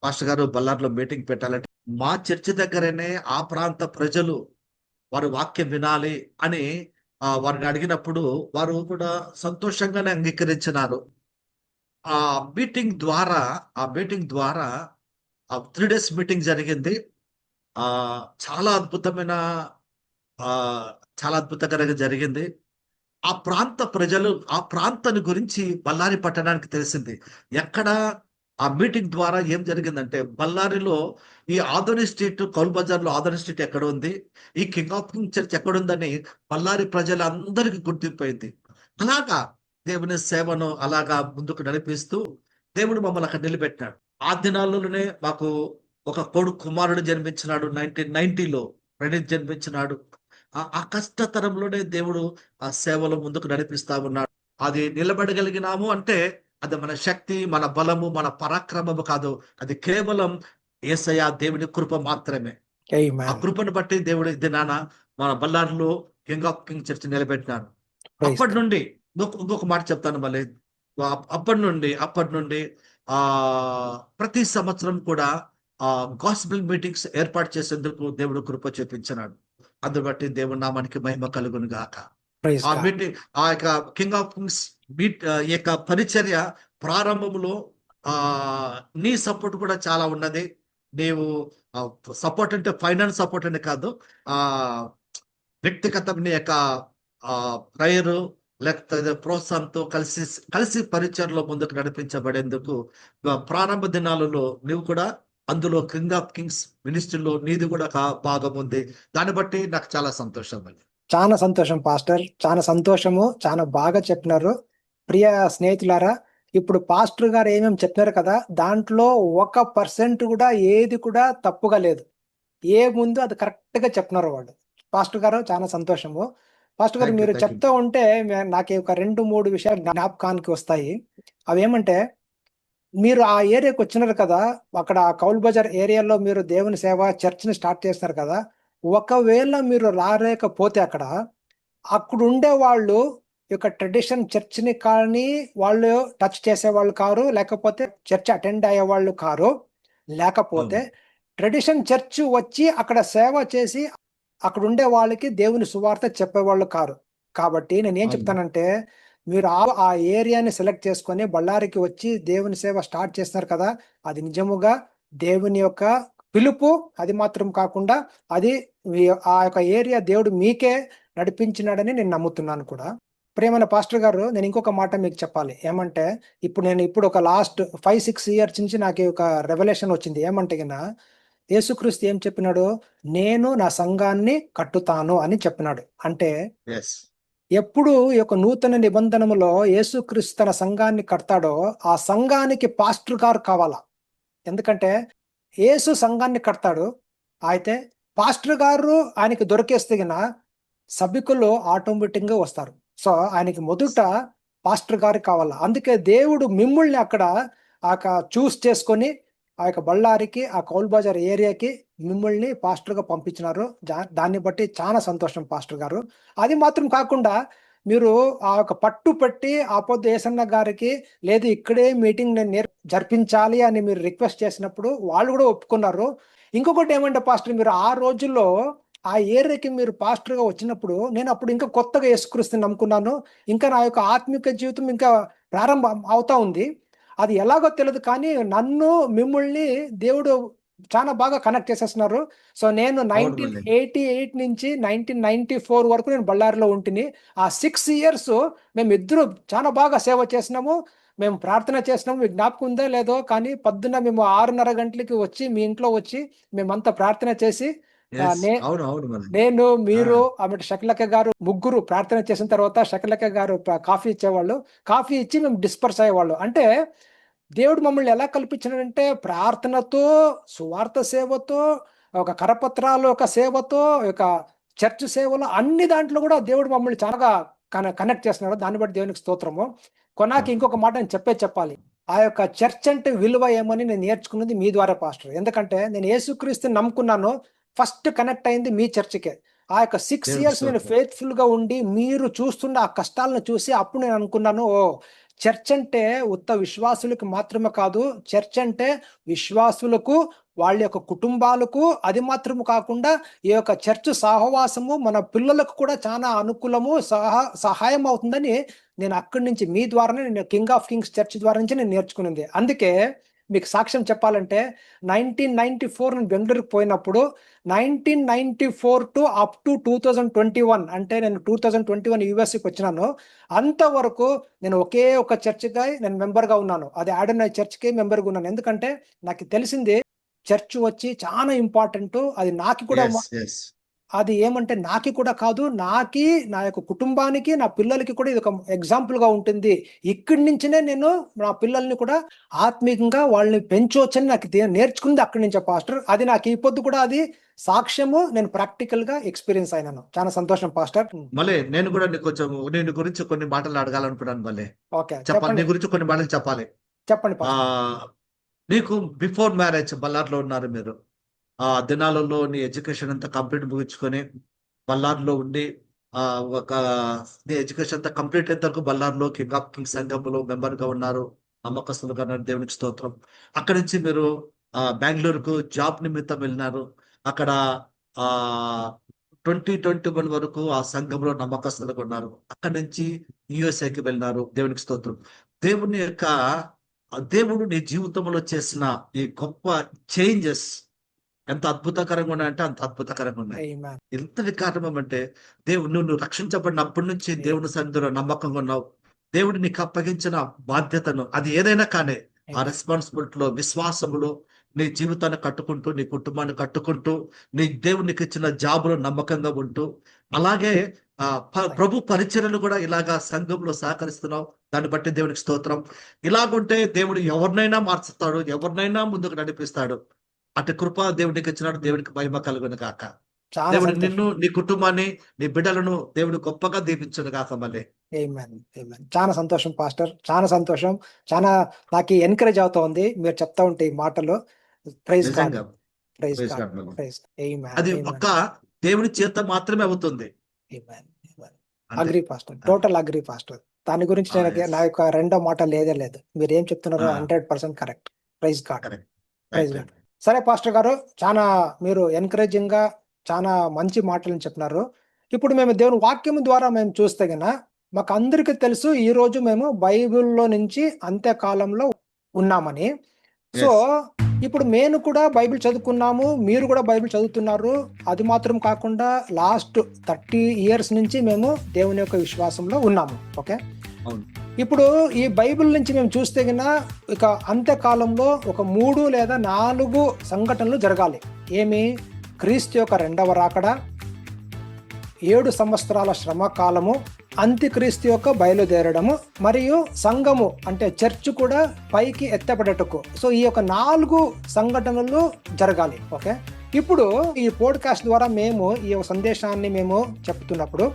పాస్టర్ గారు బళ్ళారిలో మీటింగ్ పెట్టాలంటే మా చర్చి దగ్గరనే ఆ ప్రాంత ప్రజలు వారు వాక్యం వినాలి అని వారిని అడిగినప్పుడు వారు కూడా సంతోషంగానే అంగీకరించినారు. ఆ మీటింగ్ ద్వారా 3 days మీటింగ్ జరిగింది. ఆ చాలా అద్భుతమైన చాలా అద్భుతకరంగా జరిగింది. ఆ ప్రాంత ప్రజలు ఆ ప్రాంతాన్ని గురించి బళ్ళారి పట్టణానికి తెలిసింది. ఎక్కడ ఆ మీటింగ్ ద్వారా ఏం జరిగిందంటే, బళ్ళారిలో ఈ ఆదోని స్ట్రీట్, కౌల్ బజార్లో ఆదోని స్ట్రీట్ ఎక్కడ ఉంది, ఈ కింగ్ ఆఫ్ కింగ్ చర్చ్ ఎక్కడుందని బళ్ళారి ప్రజలందరికీ గుర్తింపోయింది. అలాగా దేవుని సేవను అలాగా ముందుకు నడిపిస్తూ దేవుడు మమ్మల్ని అక్కడ నిలబెట్టాడు. ఆ దినాల్లోనే మాకు ఒక కుమారుడు జన్మించినాడు. 1990లో ప్రణీత్ జన్మించినాడు. ఆ కష్టతరంలోనే దేవుడు ఆ సేవలో ముందుకు నడిపిస్తా ఉన్నాడు. అది నిలబడగలిగినాము అంటే అది మన శక్తి, మన బలము, మన పరాక్రమము కాదు. అది కేవలం యేసయ్య దేవుని కృప మాత్రమే. ఆ కృపను బట్టి దేవుడు దినాన మన బళ్ళారిలో కింగ్ ఆఫ్ కింగ్ చర్చ్ నిలబెట్టినాడు. అప్పటి నుండి ఇంకొక మాట చెప్తాను మళ్ళీ. అప్పటి నుండి ప్రతి సంవత్సరం కూడా గాస్పెల్ మీటింగ్స్ ఏర్పాటు చేసేందుకు దేవుడు కృప చూపించినాడు. అందును బట్టి దేవుని నామానికి మహిమ కలుగును గాక. ఆ మీటింగ్, ఆ యొక్క కింగ్ ఆఫ్ కింగ్స్ ఈ యొక్క పరిచర్య ప్రారంభంలో నీ సపోర్ట్ కూడా చాలా ఉన్నది. నీవు సపోర్ట్ అంటే ఫైనాన్స్ సపోర్ట్ అని కాదు, వ్యక్తిగత నీ యొక్క ప్రేయర్ లేకపోతే ప్రోత్సాహంతో కలిసి పరిచయలో ముందుకు నడిపించబడేందుకు ప్రారంభ దినాలలో నువ్వు కూడా అందులో కింగ్ ఆఫ్ కింగ్స్ మినిస్ట్రీలో నీది కూడా భాగం ఉంది. దాన్ని బట్టి నాకు చాలా సంతోషం అండి. చాలా సంతోషం పాస్టర్, చాలా సంతోషము, చాలా బాగా చెప్పినారు. ప్రియ స్నేహితులారా, ఇప్పుడు పాస్టర్ గారు ఏమేమి చెప్పినారు కదా, దాంట్లో 1% కూడా ఏది కూడా తప్పుగా లేదు. ఏ ముందు అది కరెక్ట్ గా చెప్పినారు వాళ్ళు. పాస్టర్ గారు చాలా సంతోషము. పాస్టర్ గారు మీరు చెప్తూ ఉంటే నాకు ఒక 2-3 విషయాలు జ్ఞాపకానికి వస్తాయి. అవేమంటే, మీరు ఆ ఏరియాకి వచ్చినారు కదా, అక్కడ కౌల్ బజార్ ఏరియాలో మీరు దేవుని సేవ చర్చ్ని స్టార్ట్ చేస్తున్నారు కదా, ఒకవేళ మీరు రాలేకపోతే అక్కడ ఉండే వాళ్ళు యొక్క ట్రెడిషన్ చర్చ్ని కానీ వాళ్ళు టచ్ చేసేవాళ్ళు కారు, లేకపోతే చర్చ్ అటెండ్ అయ్యే వాళ్ళు కారు, లేకపోతే ట్రెడిషన్ చర్చ్ వచ్చి అక్కడ సేవ చేసి అక్కడ ఉండే వాళ్ళకి దేవుని సువార్త చెప్పేవాళ్ళు కారు. కాబట్టి నేను ఏం చెప్తానంటే, మీరు ఆ ఏరియాని సెలెక్ట్ చేసుకొని బళ్ళారికి వచ్చి దేవుని సేవ స్టార్ట్ చేస్తున్నారు కదా, అది నిజముగా దేవుని యొక్క పిలుపు. అది మాత్రం కాకుండా అది ఆ యొక్క ఏరియా దేవుడు మీకే నడిపించినాడని నేను నమ్ముతున్నాను కూడా. ప్రియమైన పాస్టర్ గారు, నేను ఇంకొక మాట మీకు చెప్పాలి. ఏమంటే, ఇప్పుడు ఒక లాస్ట్ 5-6 ఇయర్స్ నుంచి నాకు ఒక రెవల్యూషన్ వచ్చింది. ఏమంటే గిన, యేసుక్రీస్తు ఏం చెప్పినాడు? నేను నా సంఘాన్ని కట్టుతాను అని చెప్పినాడు. అంటే ఎప్పుడు ఈ యొక్క నూతన నిబంధనములో యేసుక్రీస్తు తన సంఘాన్ని కడతాడో ఆ సంఘానికి పాస్టర్ గారు కావాలా. ఎందుకంటే యేసు సంఘాన్ని కడతాడు, అయితే పాస్టర్ గారు ఆయనకి దొరికేస్తగిన సభికులు ఆటోమేటిక్గా వస్తారు. సో ఆయనకి మొదట పాస్టర్ గారు కావాలా. అందుకే దేవుడు మిమ్మల్ని అక్కడ చూస్ చేసుకొని ఆ యొక్క బళ్ళారికి, ఆ కౌల్ బజార్ ఏరియాకి మిమ్మల్ని పాస్టర్గా పంపించినారు. దాన్ని బట్టి చాలా సంతోషం పాస్టర్ గారు. అది మాత్రం కాకుండా మీరు ఆ యొక్క పట్టు పెట్టి ఆపొద్దు ఏసన్న గారికి లేదు ఇక్కడే మీటింగ్ నేను జరిపించాలి అని మీరు రిక్వెస్ట్ చేసినప్పుడు వాళ్ళు కూడా ఒప్పుకున్నారు. ఇంకొకటి ఏమంటే పాస్టర్, మీరు ఆ రోజుల్లో ఆ ఏరియాకి మీరు పాస్టర్గా వచ్చినప్పుడు నేను అప్పుడు ఇంకా కొత్తగా యేసుక్రీస్తుని నమ్ముకున్నాను. ఇంకా నా యొక్క ఆత్మిక జీవితం ఇంకా ప్రారంభం అవుతా ఉంది. అది ఎలాగో తెలియదు కానీ నన్ను మిమ్మల్ని దేవుడు చాలా బాగా కనెక్ట్ చేసేస్తున్నారు. సో నేను అవును మళ్ళీ. 1988 నుంచి 1994 వరకు నేను బళ్ళారిలో ఉంటిని. ఆ 6 ఇయర్స్ మేమిద్దరు చాలా బాగా సేవ చేసినాము. మేము ప్రార్థన చేసినాము. మీకు జ్ఞాపకం ఉందో లేదో కానీ పొద్దున్న మేము 6:30 గంటలకి వచ్చి మీ ఇంట్లో వచ్చి మేమంతా ప్రార్థన చేసి ఎస్, అవును అవును మళ్ళీ. నేను, మీరు, ఆమె శకలక్క గారు ముగ్గురు ప్రార్థన చేసిన తర్వాత శకలక్క గారు కాఫీ ఇచ్చేవాళ్ళు. కాఫీ ఇచ్చి మేము డిస్పర్స్ అయ్యేవాళ్ళు. అంటే దేవుడు మమ్మల్ని ఎలా కల్పించాడంటే ప్రార్థనతో, సువార్త సేవతో, ఒక కరపత్రాలు ఒక సేవతో, ఒక చర్చ్ సేవలో అన్ని దాంట్లో కూడా దేవుడు మమ్మల్ని చాలా కనెక్ట్ చేస్తున్నాడు. దాన్ని బట్టి దేవునికి స్తోత్రము. కొనాకి ఇంకొక మాట నేను చెప్పాలి. ఆ యొక్క చర్చ్ అంటే విలువ ఏమని నేను నేర్చుకున్నది మీ ద్వారా పాస్టర్. ఎందుకంటే నేను యేసుక్రీస్తుని నమ్ముకున్నాను. ఫస్ట్ కనెక్ట్ అయింది మీ చర్చికే. ఆ యొక్క 6 ఇయర్స్ నేను ఫెయిత్ఫుల్ గా ఉండి మీరు చూస్తున్న ఆ కష్టాలను చూసి అప్పుడు నేను అనుకున్నాను, ఓ చర్చ్ అంటే ఉత్త విశ్వాసులకు మాత్రమే కాదు, చర్చ్ అంటే విశ్వాసులకు, వాళ్ళ యొక్క కుటుంబాలకు, అది మాత్రము కాకుండా ఈ యొక్క చర్చ్ సహవాసము మన పిల్లలకు కూడా చాలా అనుకూలము, సహాయం అవుతుందని నేను అక్కడి నుంచి మీ ద్వారానే, నేను కింగ్ ఆఫ్ కింగ్స్ చర్చ్ ద్వారా నుంచి నేను నేర్చుకున్నది. అందుకే మీకు సాక్ష్యం చెప్పాలంటే 1994 నేను బెంగళూరుకి పోయినప్పుడు 1994 టు అప్ టు 2021, అంటే నేను 2021 యూఎస్కి వచ్చినాను. అంతవరకు నేను ఒకే ఒక చర్చ్కి నేను మెంబర్గా ఉన్నాను. అది ఆడోనాయ్ చర్చ్కి మెంబర్గా ఉన్నాను. ఎందుకంటే నాకు తెలిసింది చర్చ్ వచ్చి చాలా ఇంపార్టెంట్. అది నాకు కూడా అది ఏమంటే నాకి కూడా కాదు, నాకి, నా యొక్క కుటుంబానికి, నా పిల్లలకి కూడా ఇది ఒక ఎగ్జాంపుల్ గా ఉంటుంది. ఇక్కడి నుంచినే నేను నా పిల్లల్ని కూడా ఆత్మీయంగా వాళ్ళని పెంచవచ్చని నాకు నేర్చుకుంది అక్కడి నుంచే పాస్టర్. అది నాకు ఈ పొద్దు కూడా అది సాక్ష్యము, నేను ప్రాక్టికల్ గా ఎక్స్పీరియన్స్ అయినాను. చాలా సంతోషం పాస్టర్. మళ్ళీ నేను కూడా నీకు కొంచెం నేను గురించి కొన్ని మాటలు అడగాలనుకున్నాను. మళ్ళీ ఓకే, చెప్పాలి, నీ గురించి కొన్ని మాటలు చెప్పాలి. చెప్పండి ఆ నీకు బిఫోర్ మ్యారేజ్ బల్లార్లో ఉన్నారు మీరు. ఆ దినాలలో నీ ఎడ్యుకేషన్ అంతా కంప్లీట్ ముగించుకొని బల్లార్లో ఉండి ఒక నీ ఎడ్యుకేషన్ అంతా కంప్లీట్ అయిన వరకు బల్లార్లో కింగ్ ఆఫ్ కింగ్స్ సంఘంలో మెంబర్ గా ఉన్నారు. నమ్మకస్తులుగా ఉన్నారు. దేవునికి స్తోత్రం. అక్కడి నుంచి మీరు బెంగళూరుకు జాబ్ నిమిత్తం వెళ్ళినారు. అక్కడ 2021 వరకు ఆ సంఘంలో నమ్మకస్తులుగా ఉన్నారు. అక్కడి నుంచి యుఎస్ఏకి వెళ్ళినారు. దేవునికి స్తోత్రం. దేవుడు నీ జీవితంలో చేసిన ఈ గొప్ప చేంజెస్ ఎంత అద్భుతకరంగా ఉన్నాయంటే అంత అద్భుతకరంగా ఉన్నాయి. ఎంతటి కారణం అంటే నువ్వు రక్షించబడినప్పటి నుంచి దేవుని సన్నిధిలో నమ్మకంగా ఉన్నావు. దేవుడు నీకు అప్పగించిన బాధ్యతను, అది ఏదైనా కానీ, ఆ రెస్పాన్సిబిలిటీలో, విశ్వాసములో నీ జీవితాన్ని కట్టుకుంటూ, నీ కుటుంబాన్ని కట్టుకుంటూ, నీ దేవునికి ఇచ్చిన జాబులో నమ్మకంగా ఉంటూ, అలాగే ప్రభు పరిచర్యలు కూడా ఇలాగా సంఘంలో సహకరిస్తున్నావు. దాన్ని బట్టి దేవునికి స్తోత్రం. ఇలాగుంటే దేవుడు ఎవరినైనా మార్చుతాడు, ఎవరినైనా ముందుకు నడిపిస్తాడు. అటు కృప దేవుడికి ఇచ్చినాడు. దేవుడికి మహిమ కలుగును గాక. దేవుడు నిన్ను, నీ కుటుంబాన్ని, నీ బిడ్డలను దేవుడు గొప్పగా దీవించును గాక. మళ్ళీ చాలా సంతోషం పాస్టర్, చాలా సంతోషం. చాలా నాకు ఎన్కరేజ్ అవుతా ఉంది మీరు చెప్తా ఉంటే ఈ మాటలు. అది ఒక్క దేవుని చేత మాత్రమే అవుతుంది. Agree pastor, total agree pastor. దాని గురించి నా యొక్క రెండో మాట లేదే లేదు. మీరు ఏం చెప్తున్నారో 100% కరెక్ట్. Praise God. సరే పాస్టర్ గారు, చాలా మీరు ఎంకరేజింగ్ గా చాలా మంచి మాటలను చెప్పినారు. ఇప్పుడు మేము దేవుని వాక్యం ద్వారా మేము చూస్తే గన మాకు అందరికీ తెలుసు ఈ రోజు మేము బైబిల్లో నుంచి అంత్యకాలంలో ఉన్నామని. సో ఇప్పుడు మేము కూడా బైబిల్ చదువుకున్నాము, మీరు కూడా బైబిల్ చదువుతున్నారు. అది మాత్రం కాకుండా లాస్ట్ 30 years నుంచి మేము దేవుని యొక్క విశ్వాసంలో ఉన్నాము. ఓకే, ఇప్పుడు ఈ బైబిల్ నుంచి మేము చూస్తే గన ఇక అంత్యకాలంలో ఒక 3 లేదా 4 సంఘటనలు జరగాలి. ఏమి? క్రీస్తు యొక్క రెండవ రాకడ, 7 సంవత్సరాల శ్రమ కాలము, అంత్యక్రీస్తు యొక్క బయలుదేరడము, మరియు సంఘము అంటే చర్చ్ కూడా పైకి ఎత్తబడటకు. సో ఈ యొక్క 4 సంఘటనలు జరగాలి. ఓకే, ఇప్పుడు ఈ పోడ్కాస్ట్ ద్వారా మేము ఈ సందేశాన్ని మేము చెప్తున్నప్పుడు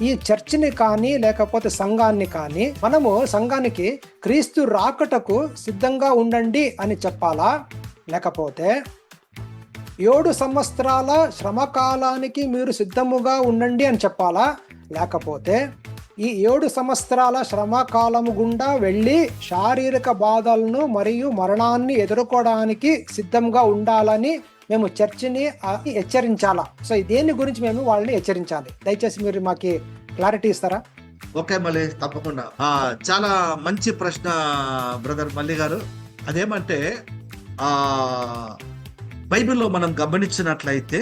ఈ చర్చిని కానీ లేకపోతే సంఘాన్ని కానీ మనము సంఘానికి క్రీస్తు రాకటకు సిద్ధంగా ఉండండి అని చెప్పాలా, లేకపోతే 7 సంవత్సరాల శ్రమకాలానికి మీరు సిద్ధముగా ఉండండి అని చెప్పాలా, లేకపోతే ఈ 7 సంవత్సరాల శ్రమ కాలము గుండా వెళ్ళి శారీరక బాధలను మరియు మరణాన్ని ఎదుర్కోవడానికి సిద్ధంగా ఉండాలని మేము చర్చిని హెచ్చరించాలా? సో దేని గురించి మేము వాళ్ళని హెచ్చరించాలి? దయచేసి మీరు మాకు క్లారిటీ ఇస్తారా? ఓకే మళ్ళీ తప్పకుండా. చాలా మంచి ప్రశ్న బ్రదర్ మల్లి గారు. అదేమంటే బైబిల్లో మనం గమనించినట్లయితే,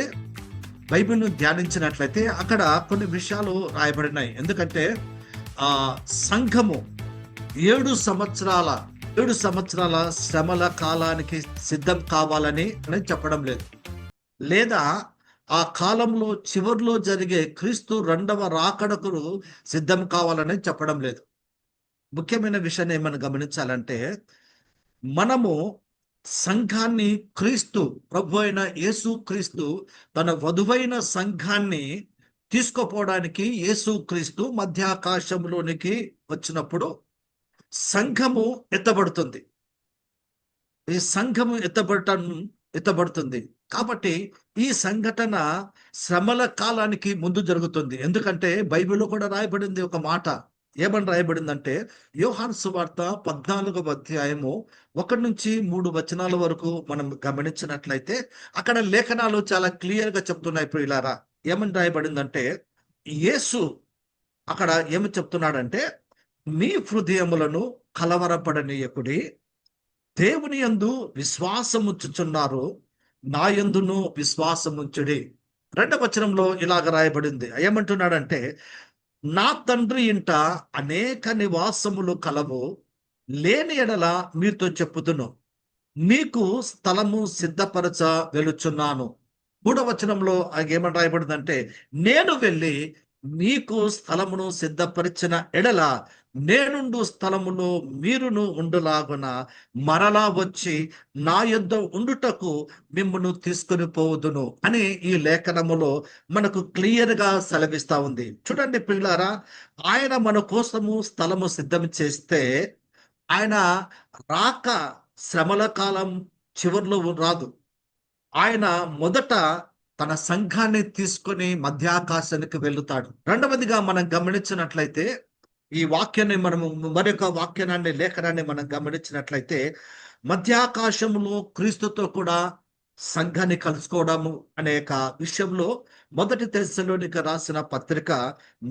బైబిల్ను ధ్యానించినట్లయితే అక్కడ కొన్ని విషయాలు రాయబడినాయి. ఎందుకంటే సంఘము 7 సంవత్సరాల శ్రమల కాలానికి సిద్ధం కావాలని చెప్పడం లేదు, లేదా ఆ కాలంలో చివరిలో జరిగే క్రీస్తు 2వ రాకడకు సిద్ధం కావాలని చెప్పడం లేదు. ముఖ్యమైన విషయాన్ని ఏమైనా గమనించాలంటే, మనము సంఘాన్ని క్రీస్తు ప్రభు అయిన యేసు క్రీస్తు తన వధువైన సంఘాన్ని తీసుకుపోవడానికి యేసు క్రీస్తు మధ్యాకాశంలోనికి వచ్చినప్పుడు సంఘము ఎత్తబడుతుంది. ఈ సంఘము ఎత్తబడుతుంది కాబట్టి ఈ సంఘటన శ్రమల కాలానికి ముందు జరుగుతుంది. ఎందుకంటే బైబిల్లో కూడా రాయబడింది ఒక మాట. ఏమని రాయబడిందంటే, యోహాను సువార్త 14వ అధ్యాయము 1-3 వచనాల వరకు మనం గమనించినట్లయితే అక్కడ లేఖనాలు చాలా క్లియర్ గా చెప్తున్నాయి. ప్రియులారా, ఏమని రాయబడిందంటే, యేసు అక్కడ ఏమి చెప్తున్నాడంటే, మీ హృదయములను కలవరపడనీయకుడి, దేవుని యందు విశ్వాసముంచుచున్నారు, నా యందును విశ్వాసముంచుడి. 2వ వచనంలో ఇలాగ రాయబడింది. ఏమంటున్నాడంటే, నా తండ్రి ఇంట అనేక నివాసములు కలవు, లేని ఎడల మీతో చెప్పుదును, మీకు స్థలము సిద్ధపరచ వెలుచున్నాను. 3వ వచనంలో ఏమని రాయబడిందంటే, నేను వెళ్ళి మీకు స్థలమును సిద్ధపరిచిన ఎడల నేనుండు స్థలములో మీరును ఉండులాగున మరలా వచ్చి నా యొద్ద ఉండుటకు మిమ్మును తీసుకొని పోవుదును అని ఈ లేఖనములో మనకు క్లియర్ గా సెలవిస్తా ఉంది. చూడండి పిల్లారా, ఆయన మన కోసము స్థలము సిద్ధం చేస్తే ఆయన రాక శ్రమల కాలం చివరిలో రాదు. ఆయన మొదట తన సంఘాన్ని తీసుకొని మధ్యాకాశానికి వెళుతాడు. 2వదిగా మనం గమనించినట్లయితే, ఈ వాక్యాన్ని మనము మరొక వాక్యాన్ని లేఖనాన్ని మనం గమనించినట్లయితే, మధ్యాకాశంలో క్రీస్తుతో కూడా సంఘాన్ని కలుసుకోవడము అనే విషయంలో 1 తెస్సలోనిక రాసిన పత్రిక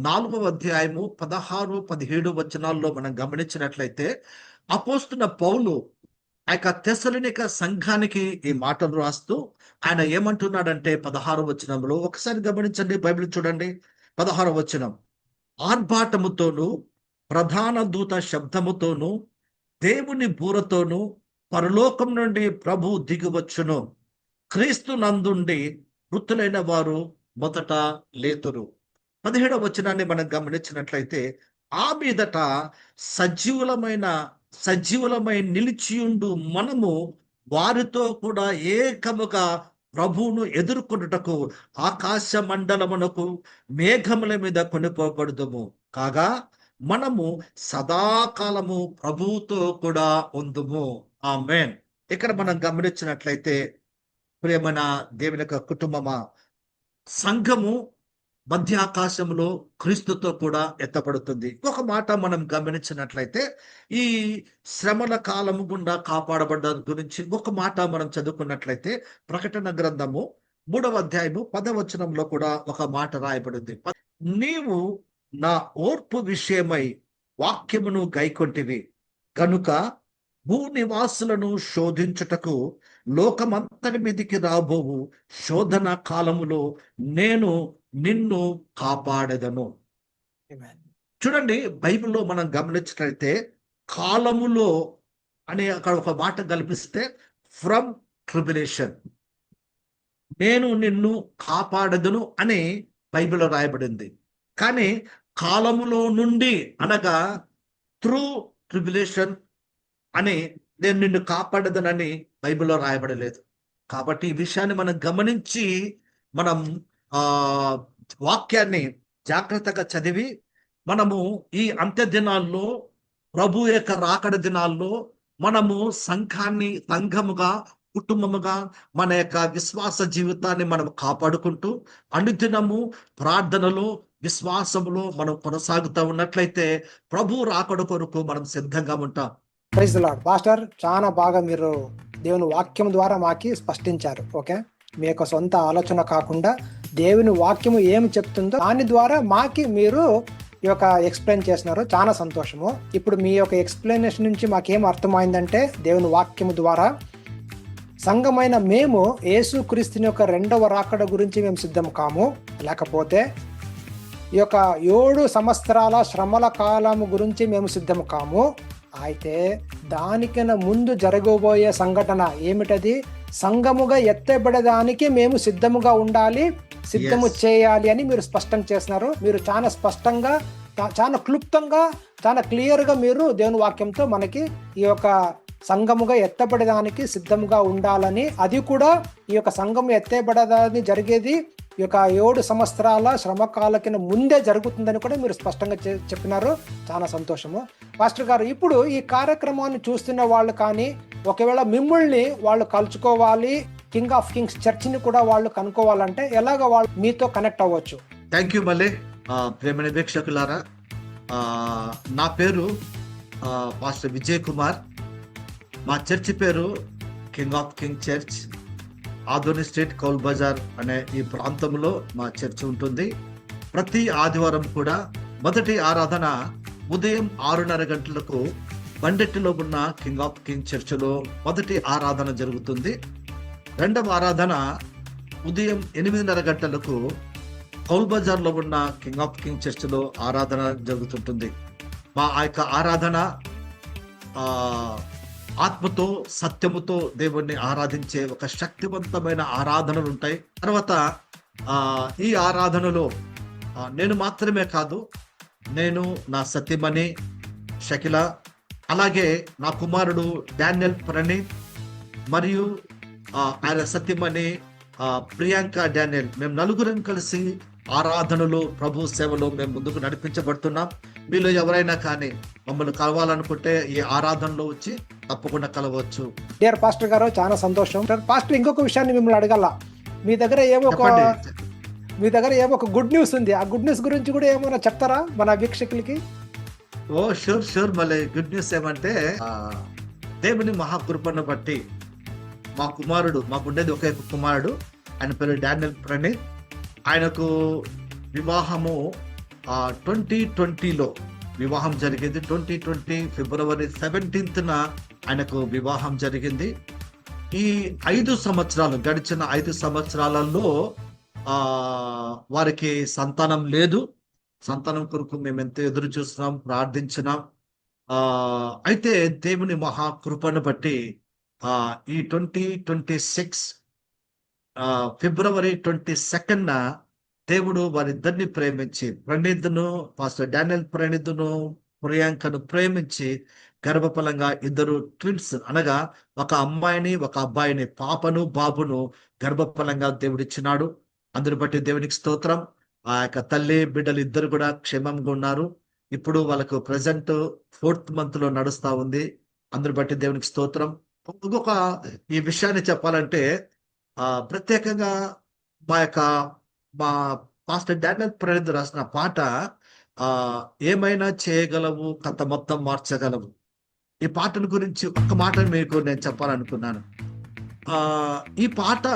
4వ అధ్యాయము 16-17 వచనాల్లో మనం గమనించినట్లయితే అపోస్తున్న పౌలు ఆ యొక్క తెస్సలోనిక సంఘానికి ఈ మాటలు రాస్తూ ఆయన ఏమంటున్నాడంటే 16వ వచనంలో ఒకసారి గమనించండి, బైబిల్ చూడండి. 16వ వచనం, ఆర్భాటముతోను ప్రధాన దూత శబ్దముతోను దేవుని బూరతోను పరలోకం నుండి ప్రభు దిగివచ్చును, క్రీస్తు నందుండి మృతులైన వారు మొదట లేతురు. 17వ వచనాన్ని మనం గమనించినట్లయితే, ఆ మీదట సజీవులమై నిలిచియుండు మనము వారితో కూడా ఏకముగా ప్రభువును ఎదుర్కొనుటకు ఆకాశ మండలమునకు మేఘముల మీద కొనిపోబడుదుము, కాగా మనము సదాకాలము ప్రభువుతో కూడా ఉందుము. ఆమేన్. ఇక్కడ మనం గమనించినట్లయితే ప్రియమైన దేవుని యొక్క కుటుంబమా, సంఘము మధ్యాకాశంలో క్రీస్తుతో కూడా ఎత్తబడుతుంది. ఒక మాట మనం గమనించినట్లయితే, ఈ శ్రమల కాలము గుండా కాపాడబడ్డ గురించి ఒక మాట మనం చదువుకున్నట్లయితే ప్రకటన గ్రంథము 3వ అధ్యాయము 10వ వచనంలో కూడా ఒక మాట రాయబడింది. నీవు నా ఓర్పు విషయమై వాక్యమును గైకొంటివి కనుక భూనివాసులను శోధించుటకు లోకమంతటి మీదికి రాబోవు శోధన కాలములో నేను నిన్ను కాపాడెదను. చూడండి, బైబిల్లో మనం గమనించినట్లయితే కాలములో అనే అక్కడ ఒక మాట కల్పిస్తే ఫ్రమ్ ట్రిబులేషన్, నేను నిన్ను కాపాడెదను అని బైబిల్లో రాయబడింది. కానీ కాలములో నుండి అనగా త్రూ ట్రిబులేషన్ అని నేను నిన్ను కాపాడదనని బైబిల్లో రాయబడలేదు. కాబట్టి ఈ విషయాన్ని మనం గమనించి మనం వాక్యాన్ని జాగ్రత్తగా చదివి మనము ఈ అంత్య దినాల్లో ప్రభు యొక్క రాకడ దినాల్లో మనము సంఘముగా కుటుంబముగా మన యొక్క విశ్వాస జీవితాన్ని మనం కాపాడుకుంటూ అనుదినము ప్రార్థనలో విశ్వాసంలో మనం కొనసాగుతూ ఉన్నట్లయితే ప్రభు రాకడ కొరకు మనం సిద్ధంగా ఉంటాం. Praise the lord. పాస్టర్ చాలా బాగా మీరు దేవుని వాక్యం ద్వారా మాకి స్పష్టించారు. ఓకే, మీ యొక్క సొంత ఆలోచన కాకుండా దేవుని వాక్యము ఏమి చెప్తుందో దాని ద్వారా మాకి మీరు ఈ యొక్క ఎక్స్ప్లెయిన్ చేసినారు. చాలా సంతోషము. ఇప్పుడు మీ యొక్క ఎక్స్ప్లెనేషన్ నుంచి మాకేం అర్థమైందంటే దేవుని వాక్యము ద్వారా సంఘమైన మేము యేసుక్రీస్తుని యొక్క రెండవ రాకడ గురించి మేము సిద్ధం కాము, లేకపోతే ఈ యొక్క 7 సంవత్సరాల శ్రమల కాలము గురించి మేము సిద్ధం కాము. అయితే దానికన్నా ముందు జరగబోయే సంఘటన ఏమిటది? సంఘముగా ఎత్తబడడానికి మేము సిద్ధముగా ఉండాలి, సిద్ధము చేయాలి అని మీరు స్పష్టం చేస్తున్నారు. మీరు చాలా స్పష్టంగా, చాలా క్లుప్తంగా, చాలా క్లియర్గా మీరు దేవుని వాక్యంతో మనకి ఈ యొక్క సంఘముగా ఎత్తబడడానికి సిద్ధముగా ఉండాలని, అది కూడా ఈ యొక్క సంఘము ఎత్తబడడానికి జరిగేది ఈ యొక్క 7 సంవత్సరాల శ్రమకాలకి ముందే జరుగుతుందని కూడా మీరు స్పష్టంగా చెప్పినారు. చాలా సంతోషము. పాస్టర్ గారు, ఇప్పుడు ఈ కార్యక్రమాన్ని చూస్తున్న వాళ్ళు కానీ ఒకవేళ మిమ్మల్ని వాళ్ళు కలుసుకోవాలి, కింగ్ ఆఫ్ కింగ్స్ చర్చిని కూడా వాళ్ళు కనుక్కోవాలంటే ఎలాగ వాళ్ళు మీతో కనెక్ట్ అవ్వచ్చు? థ్యాంక్ యూ మళ్ళీ ప్రేమని వీక్షకులారా. నా పేరు పాస్టర్ విజయ్ కుమార్. మా చర్చి పేరు King of king Church, Adoni Street, Kowl Bazar అనే ఈ ప్రాంతంలో మా చర్చి ఉంటుంది. ప్రతి ఆదివారం కూడా మొదటి ఆరాధన ఉదయం 6:30 గంటలకు బండెట్టిలో ఉన్న కింగ్ ఆఫ్ కింగ్ చర్చిలో మొదటి ఆరాధన జరుగుతుంది. రెండవ ఆరాధన ఉదయం 8:30 గంటలకు కౌల్ బజార్లో ఉన్న కింగ్ ఆఫ్ కింగ్ చర్చిలో ఆరాధన జరుగుతుంటుంది. మా ఆ యొక్క ఆరాధన ఆత్మతో సత్యముతో దేవుణ్ణి ఆరాధించే ఒక శక్తివంతమైన ఆరాధనలు ఉంటాయి. తర్వాత ఈ ఆరాధనలో నేను మాత్రమే కాదు, నేను, నా సతీమణి షకిల, అలాగే నా కుమారుడు డానియల్ ప్రణీత్ మరియు ఆయన సతీమణి ప్రియాంక డానియల్, మేము నలుగురం కలిసి ఆరాధనలో, ప్రభు సేవలో మేము ముందుకు నడిపించబడుతున్నాం. మీలో ఎవరైనా కానీ మమ్మల్ని కలవాలనుకుంటే ఈ ఆరాధనలో వచ్చి తప్పకుండా కలవచ్చు. డియర్ పాస్టర్ గారు, చాలా సంతోషం. పాస్టర్, ఇంకొక విషయాన్ని మిమ్మల్ని అడగాల. మీ దగ్గర ఏమో ఒక గుడ్ న్యూస్ ఉంది. ఆ గుడ్ న్యూస్ గురించి కూడా ఏమైనా చెప్తారా మన వీక్షకులకి? Oh sure. మళ్ళీ గుడ్ న్యూస్ ఏమంటే, దేవుని మహాకృపను బట్టి మా కుమారుడు, మాకుండేది ఒకే కుమారుడు, ఆయన పేరు డానియల్ ప్రణీత్. ఆయనకు వివాహము 2020లో వివాహం జరిగింది. 2020 ఫిబ్రవరి 17న ఆయనకు వివాహం జరిగింది. ఈ 5 సంవత్సరాలు, గడిచిన 5 సంవత్సరాలలో వారికి సంతానం లేదు. సంతానం కొరకు మేము ఎంతో ఎదురు చూస్తున్నాం, ప్రార్థించినాం. అయితే దేవుని మహాకృపను బట్టి ఈ 2026 ఫిబ్రవరి 22న దేవుడు వారిద్దరిని ప్రేమించి, ప్రణీత్ను, పాస్టర్ డానియల్ ప్రణీత్ను, ప్రియాంకను ప్రేమించి గర్భఫలంగా 2 ట్విన్స్, అనగా ఒక అమ్మాయిని ఒక అబ్బాయిని, పాపను బాబును గర్భఫలంగా దేవుడిచ్చినాడు. అందుని బట్టి దేవునికి స్తోత్రం. ఆ యొక్క తల్లి బిడ్డలు ఇద్దరు కూడా క్షేమంగా ఉన్నారు. ఇప్పుడు వాళ్ళకు ప్రజెంట్ 4th month లో నడుస్తా ఉంది. అందుని బట్టి దేవునికి స్తోత్రం. ఇంకొక ఈ విషయాన్ని చెప్పాలంటే, ప్రత్యేకంగా మా పాస్టర్ డానియల్ ప్రణీత్ రాసిన పాట ఏమైనా చేయగలవు, కథ మొత్తం మార్చగలవు. ఈ పాటను గురించి ఒక్క మాట మీకు నేను చెప్పాలనుకున్నాను. ఈ పాట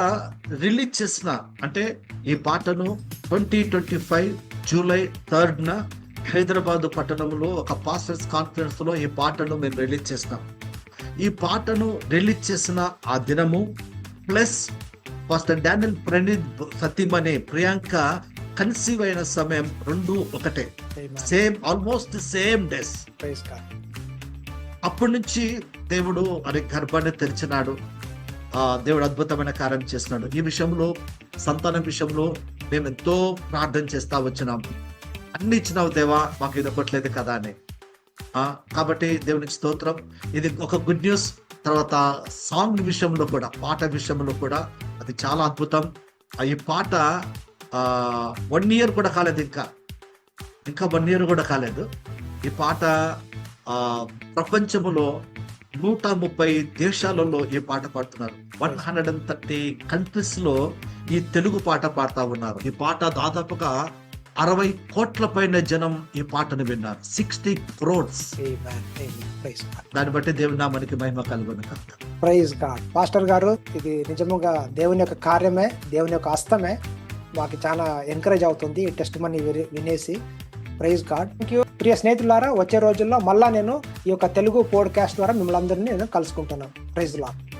రిలీజ్ చేసిన, అంటే ఈ పాటను 2025 జూలై 3న హైదరాబాద్ పట్టణంలో ఒక పాస్టర్స్ కాన్ఫరెన్స్ లో ఈ పాటను మేము రిలీజ్ చేసినాం. ఈ పాటను రిలీజ్ చేసిన ఆ దినము ప్లస్ పాస్టర్ డానియల్ ప్రణీత్ సతీమణి ప్రియాంక కన్సీవ్ అయిన సమయం 2 ఒకటే, సేమ్, ఆల్మోస్ట్ సేమ్ డేస్. అప్పటి నుంచి దేవుడు అది గర్భాన్ని తెరిచినాడు. దేవుడు అద్భుతమైన కార్యం చేస్తున్నాడు. ఈ విషయంలో, సంతానం విషయంలో మేము ఎంతో ప్రార్థన చేస్తా వచ్చినాం. అన్ని ఇచ్చినావు దేవా, మాకు ఇది ఒకట్లేదు కదా అని. కాబట్టి దేవునికి స్తోత్రం. ఇది ఒక గుడ్ న్యూస్. తర్వాత సాంగ్ విషయంలో కూడా, పాట విషయంలో కూడా అది చాలా అద్భుతం. ఈ పాట 1 year కూడా కాలేదు, ఇంకా 1 year కూడా కాలేదు. ఈ పాట ప్రపంచంలో 130 దేశాలలో ఈ పాట పాడుతున్నారు. 130 కంట్రీస్ లో ఈ తెలుగు పాట పాడుతా ఉన్నారు. ఈ పాట దాదాపుగా 60 కోట్ల పైన జనం ఈ పాటను విన్నారు. 60 crores. Amen. Amen. Praise God. దాన్ని బట్టి దేవుని నామానికి మహిమ కలుగును కాక. Praise God. పాస్టర్ గారు, ఇది నిజముగా దేవుని యొక్క కార్యమే, దేవుని యొక్క హస్తమే. మాకు చాలా ఎంకరేజ్ అవుతుంది ఈ టెస్ట్ మనీ వినేసి. Praise God. Thank you. ప్రియ స్నేహితులారా, వచ్చే రోజుల్లో మళ్ళా నేను ఈ యొక్క తెలుగు పోడ్కాస్ట్ ద్వారా మిమ్మల్ని అందరినీ నేను కలుసుకుంటున్నాను. Praise lord.